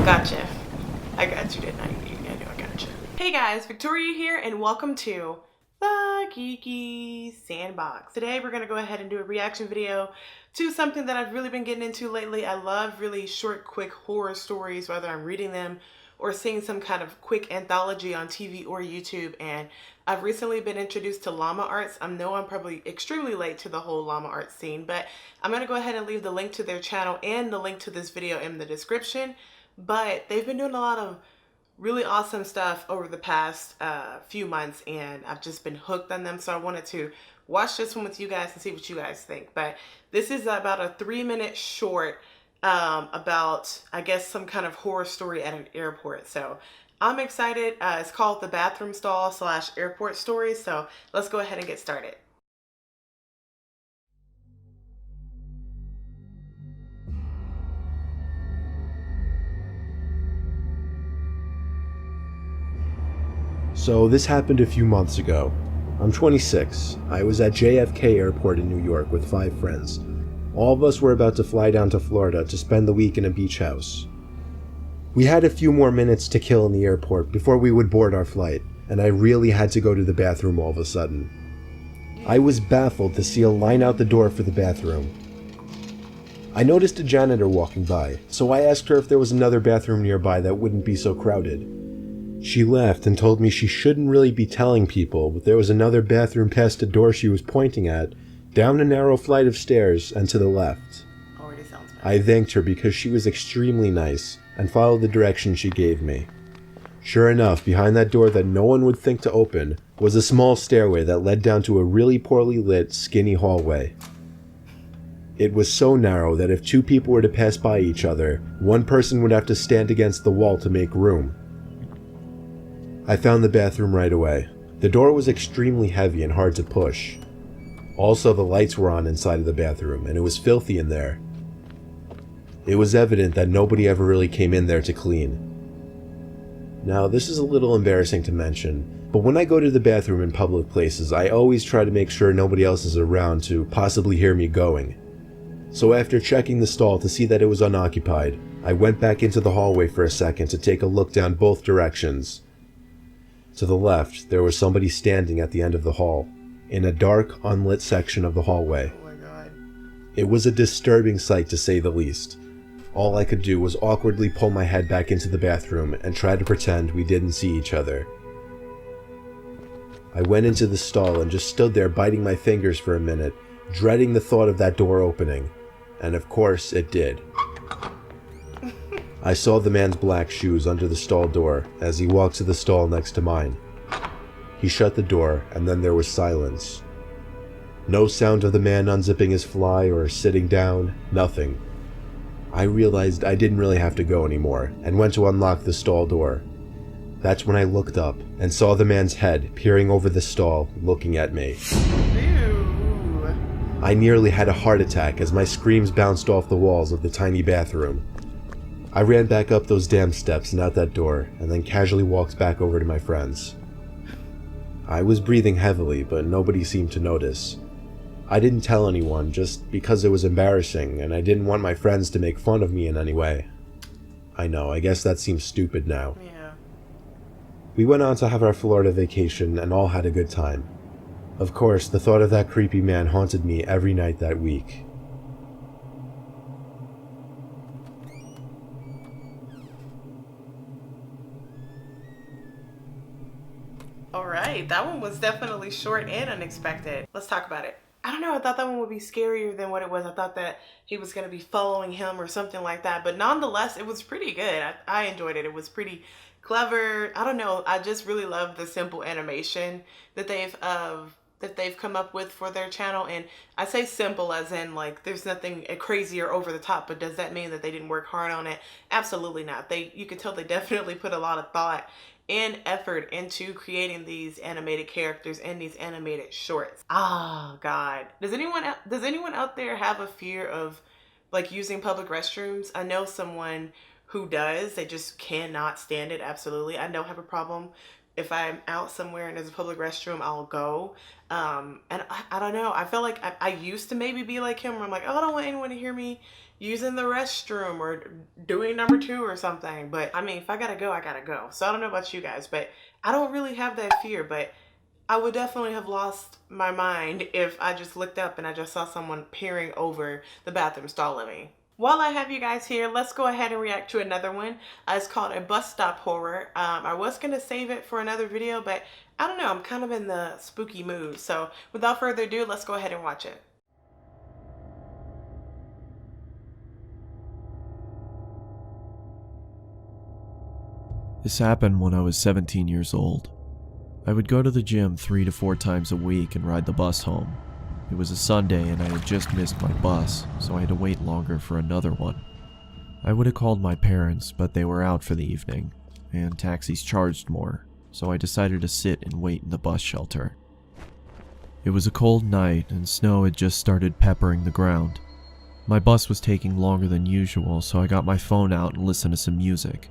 Gotcha. I got you, didn't I? Yeah, I know I got you. Hey guys, Victoria here, and welcome to the Geeky Sandbox. Today we're going to go ahead and do a reaction video to something that I've really been getting into lately. I love really short, quick horror stories, whether I'm reading them or seeing some kind of quick anthology on TV or YouTube. And I've recently been introduced to Llama Arts. I know I'm probably extremely late to the whole Llama Arts scene, but I'm going to go ahead and leave the link to their channel and the link to this video in the description. But they've been doing a lot of really awesome stuff over the past few months, and I've just been hooked on them. So I wanted to watch this one with you guys and see what you guys think. But this is about a 3-minute short about, I guess, some kind of horror story at an airport. So I'm excited. It's called The Bathroom Stall / Airport Stories. So let's go ahead and get started. So this happened a few months ago. I'm 26. I was at JFK Airport in New York with 5 friends. All of us were about to fly down to Florida to spend the week in a beach house. We had a few more minutes to kill in the airport before we would board our flight, and I really had to go to the bathroom all of a sudden. I was baffled to see a line out the door for the bathroom. I noticed a janitor walking by, so I asked her if there was another bathroom nearby that wouldn't be so crowded. She laughed and told me she shouldn't really be telling people, but there was another bathroom past the door she was pointing at, down a narrow flight of stairs and to the left. Already sounds bad. I thanked her because she was extremely nice and followed the direction she gave me. Sure enough, behind that door that no one would think to open was a small stairway that led down to a really poorly lit, skinny hallway. It was so narrow that if 2 people were to pass by each other, one person would have to stand against the wall to make room. I found the bathroom right away. The door was extremely heavy and hard to push. Also, the lights were on inside of the bathroom, and it was filthy in there. It was evident that nobody ever really came in there to clean. Now, this is a little embarrassing to mention, but when I go to the bathroom in public places, I always try to make sure nobody else is around to possibly hear me going. So after checking the stall to see that it was unoccupied, I went back into the hallway for a second to take a look down both directions. To the left, there was somebody standing at the end of the hall, in a dark, unlit section of the hallway. Oh my god. It was a disturbing sight to say the least. All I could do was awkwardly pull my head back into the bathroom and try to pretend we didn't see each other. I went into the stall and just stood there biting my fingers for a minute, dreading the thought of that door opening. And of course, it did. I saw the man's black shoes under the stall door as he walked to the stall next to mine. He shut the door, and then there was silence. No sound of the man unzipping his fly or sitting down, nothing. I realized I didn't really have to go anymore, and went to unlock the stall door. That's when I looked up and saw the man's head peering over the stall, looking at me. Ew. I nearly had a heart attack as my screams bounced off the walls of the tiny bathroom. I ran back up those damn steps and out that door, and then casually walked back over to my friends. I was breathing heavily, but nobody seemed to notice. I didn't tell anyone just because it was embarrassing, and I didn't want my friends to make fun of me in any way. I know, I guess that seems stupid now. Yeah. We went on to have our Florida vacation and all had a good time. Of course, the thought of that creepy man haunted me every night that week. Alright, that one was definitely short and unexpected. Let's talk about it. I don't know, I thought that one would be scarier than what it was. I thought that he was going to be following him or something like that. But nonetheless, it was pretty good. I enjoyed it. It was pretty clever. I don't know, I just really love the simple animation that they've come up with for their channel. And I say simple as in like there's nothing crazy or over the top, but does that mean that they didn't work hard on it? Absolutely not. You could tell they definitely put a lot of thought and effort into creating these animated characters and these animated shorts. Oh god. Does anyone out there have a fear of like using public restrooms? I know someone who does. They just cannot stand it. Absolutely. I don't have a problem if I'm out somewhere and there's a public restroom, I'll go. And I don't know. I feel like I used to maybe be like him where I'm like, oh, I don't want anyone to hear me using the restroom or doing number two or something. But I mean, if I gotta go, I gotta go. So I don't know about you guys, but I don't really have that fear. But I would definitely have lost my mind if I just looked up and I just saw someone peering over the bathroom stall at me. While I have you guys here, let's go ahead and react to another one. It's called a bus stop horror. I was going to save it for another video, but I don't know, I'm kind of in the spooky mood. So without further ado, let's go ahead and watch it. This happened when I was 17 years old. I would go to the gym 3 to 4 times a week and ride the bus home. It was a Sunday and I had just missed my bus, so I had to wait longer for another one. I would have called my parents, but they were out for the evening, and taxis charged more, so I decided to sit and wait in the bus shelter. It was a cold night and snow had just started peppering the ground. My bus was taking longer than usual, so I got my phone out and listened to some music.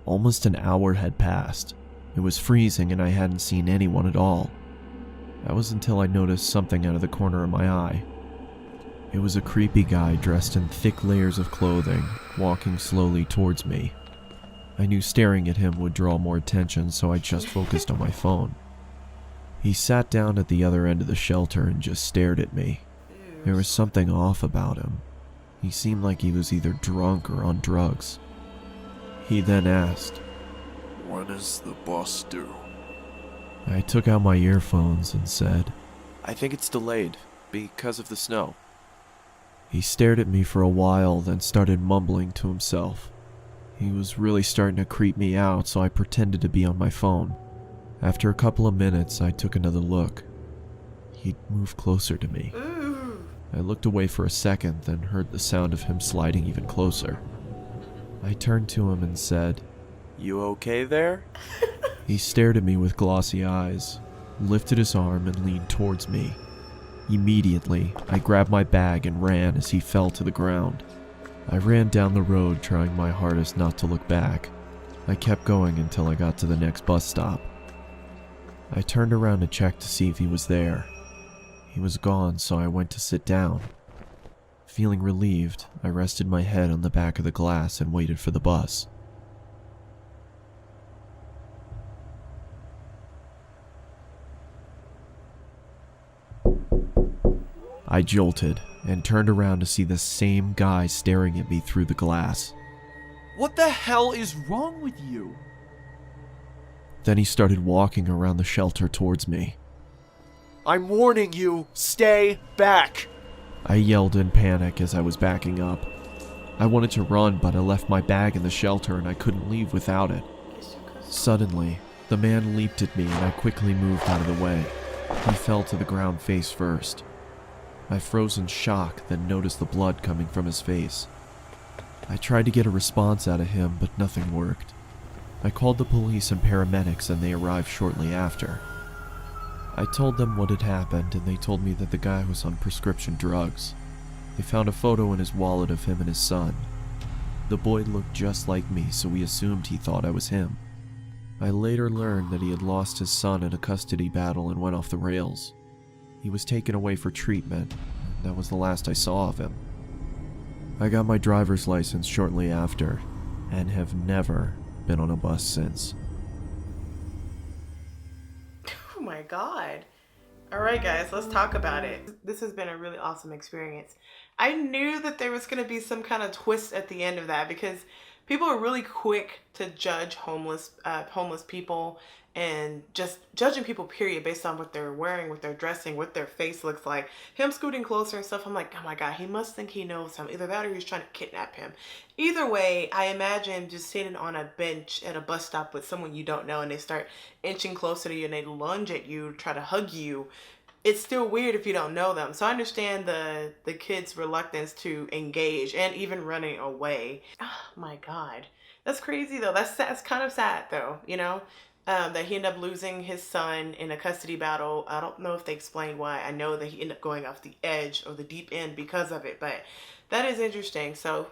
Almost an hour had passed. It was freezing and I hadn't seen anyone at all. That was until I noticed something out of the corner of my eye. It was a creepy guy dressed in thick layers of clothing, walking slowly towards me. I knew staring at him would draw more attention, so I just focused on my phone. He sat down at the other end of the shelter and just stared at me. There was something off about him. He seemed like he was either drunk or on drugs. He then asked, "When is the bus due?" I took out my earphones and said, I think it's delayed because of the snow. He stared at me for a while, then started mumbling to himself. He was really starting to creep me out, so I pretended to be on my phone. After a couple of minutes, I took another look. He'd moved closer to me. I looked away for a second, then heard the sound of him sliding even closer. I turned to him and said, You okay there? He stared at me with glossy eyes, lifted his arm and leaned towards me. Immediately, I grabbed my bag and ran as he fell to the ground. I ran down the road, trying my hardest not to look back. I kept going until I got to the next bus stop. I turned around to check to see if he was there. He was gone, so I went to sit down. Feeling relieved, I rested my head on the back of the glass and waited for the bus. I jolted and turned around to see the same guy staring at me through the glass. What the hell is wrong with you? Then he started walking around the shelter towards me. I'm warning you, stay back. I yelled in panic as I was backing up. I wanted to run, but I left my bag in the shelter and I couldn't leave without it. Suddenly, the man leaped at me and I quickly moved out of the way. He fell to the ground face first. I froze in shock, then noticed the blood coming from his face. I tried to get a response out of him, but nothing worked. I called the police and paramedics and they arrived shortly after. I told them what had happened and they told me that the guy was on prescription drugs. They found a photo in his wallet of him and his son. The boy looked just like me, so we assumed he thought I was him. I later learned that he had lost his son in a custody battle and went off the rails. He was taken away for treatment, and that was the last I saw of him. I got my driver's license shortly after, and have never been on a bus since. Oh my God. All right, guys, let's talk about it. This has been a really awesome experience. I knew that there was going to be some kind of twist at the end of that because people are really quick to judge homeless people and just judging people, period, based on what they're wearing, what they're dressing, what their face looks like. Him scooting closer and stuff, I'm like, oh my God, he must think he knows him. Either that or he's trying to kidnap him. Either way, I imagine just sitting on a bench at a bus stop with someone you don't know and they start inching closer to you and they lunge at you, try to hug you. It's still weird if you don't know them. So I understand the kid's reluctance to engage and even running away. Oh my God. That's crazy though. That's kind of sad though, you know? That he ended up losing his son in a custody battle. I don't know if they explained why. I know that he ended up going off the edge or the deep end because of it, but that is interesting. So,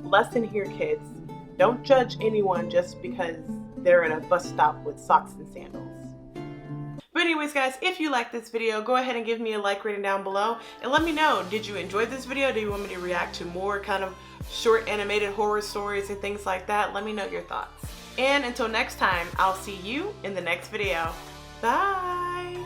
lesson here, kids. Don't judge anyone just because they're in a bus stop with socks and sandals. But anyways guys, if you like this video, go ahead and give me a like rating down below and let me know, did you enjoy this video? Do you want me to react to more kind of short animated horror stories and things like that? Let me know your thoughts. And until next time, I'll see you in the next video. Bye!